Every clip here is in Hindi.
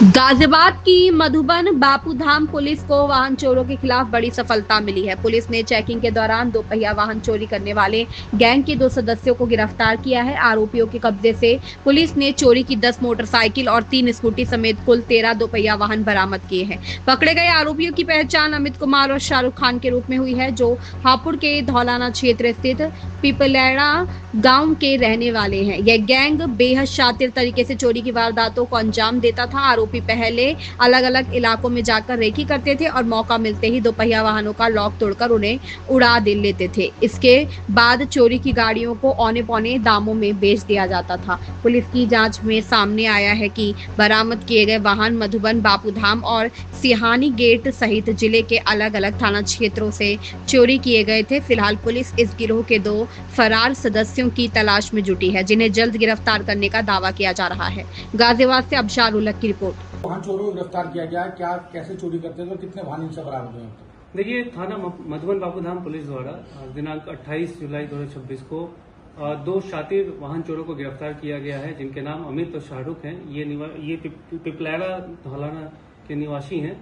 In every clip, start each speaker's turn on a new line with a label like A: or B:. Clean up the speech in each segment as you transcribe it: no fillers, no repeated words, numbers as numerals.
A: गाजियाबाद की मधुबन बापूधाम पुलिस को वाहन चोरों के खिलाफ बड़ी सफलता मिली है। पुलिस ने चेकिंग के दौरान दोपहिया वाहन चोरी करने वाले गैंग के 2 सदस्यों को गिरफ्तार किया है। आरोपियों के कब्जे से पुलिस ने चोरी की 10 मोटरसाइकिल और 3 स्कूटी समेत कुल 13 दोपहिया वाहन बरामद किए हैं। पकड़े गए आरोपियों की पहचान अमित कुमार और शाहरुख खान के रूप में हुई है, जो हापुड़ के धौलाना क्षेत्र स्थित पिपलेड़ा गांव के रहने वाले हैं। यह गैंग बेहद शातिर तरीके से चोरी की वारदातों को अंजाम देता था। आरोपी पहले अलग अलग इलाकों में जाकर रेकी करते थे और मौका मिलते ही दोपहिया वाहनों का लॉक तोड़कर उन्हें उड़ा दे लेते थे। इसके बाद चोरी की गाड़ियों को औने पौने दामों में बेच दिया जाता था। पुलिस की जांच में सामने आया है कि बरामद किए गए वाहन मधुबन बापूधाम और सिहानी गेट सहित जिले के अलग अलग थाना क्षेत्रों से चोरी किए गए थे। फिलहाल पुलिस इस गिरोह के 2 फरार सदस्यों की तलाश में जुटी है, जिन्हें जल्द गिरफ्तार करने का दावा किया जा रहा है। गाजियाबाद से अबशार उलग की रिपोर्ट।
B: वाहन चोरों को गिरफ्तार किया गया है, क्या कैसे चोरी करते थे और कितने वाहन इनसे बरामद हुए?
C: देखिए, थाना मधुबन बापूधाम पुलिस द्वारा दिनांक 28 जुलाई 2026 को 2 शातिर वाहन चोरों को गिरफ्तार किया गया है, जिनके नाम अमित और शाहरुख हैं। ये पिपलेड़ा धौलाना के निवासी हैं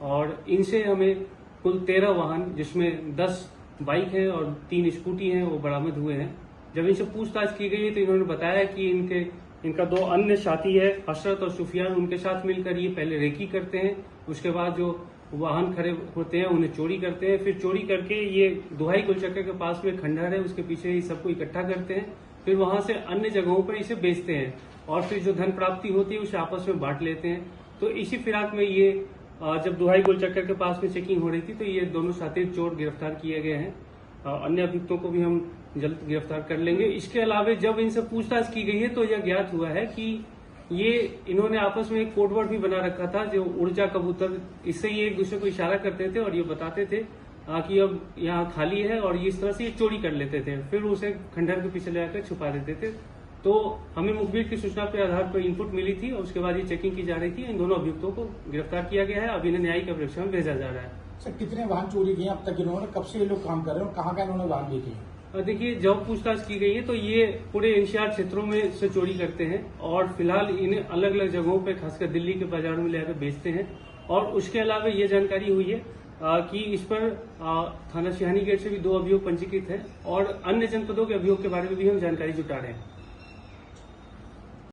C: और इनसे हमें कुल 13 वाहन, जिसमें 10 बाइक हैं और 3 स्कूटी हैं, वो बरामद हुए हैं। जब इनसे पूछताछ की गई तो इन्होंने बताया कि इनका 2 अन्य साथी है, हसरत और सुफियान, उनके साथ मिलकर ये पहले रेकी करते हैं। उसके बाद जो वाहन खड़े होते हैं उन्हें चोरी करते हैं। फिर चोरी करके ये दुहाई गुलचक्कर के पास में खंडहर है, उसके पीछे ही सबको इकट्ठा करते हैं। फिर वहां से अन्य जगहों पर इसे बेचते हैं और फिर जो धन प्राप्ति होती है उसे आपस में बांट लेते हैं। तो इसी फिराक में ये जब दुहाई गुलचक्कर के पास में चेकिंग हो रही थी तो ये दोनों साथी चोर गिरफ्तार किए गए हैं। अन्य अभियुक्तों को भी हम जल्द गिरफ्तार कर लेंगे। इसके अलावा जब इनसे पूछताछ की गई है तो यह ज्ञात हुआ है कि ये इन्होंने आपस में एक कोडवर्ड भी बना रखा था, जो ऊर्जा कबूतर, इससे ये एक दूसरे को इशारा करते थे और ये बताते थे कि अब यहाँ खाली है, और ये इस तरह से ये चोरी कर लेते थे। फिर उसे खंडहर के पीछे ले जाकर छुपा देते थे। तो हमें मुखबिर की सूचना के आधार पर इनपुट मिली थी और उसके बाद ये चेकिंग की जा रही थी। इन दोनों अभियुक्तों को गिरफ्तार किया गया है। अब इन्हें न्यायिक अभिरक्षा में भेजा जा रहा है।
B: सर, कितने वाहन चोरी किए अब तक इन्होंने? कब से ये लोग काम कर रहे हैं और कहाँ का इन्होंने वाहन बेचे हैं?
C: देखिए, जब पूछताछ की गई है तो ये पूरे एनसीआर क्षेत्रों में से चोरी करते हैं और फिलहाल इन्हें अलग अलग जगहों पे, खासकर दिल्ली के बाजारों में लेकर बेचते हैं। और उसके अलावा ये जानकारी हुई है कि इस पर थाना सिहानी गेट से भी 2 अभियोग पंजीकृत है और अन्य जनपदों के अभियोग के बारे में भी हम जानकारी जुटा रहे हैं।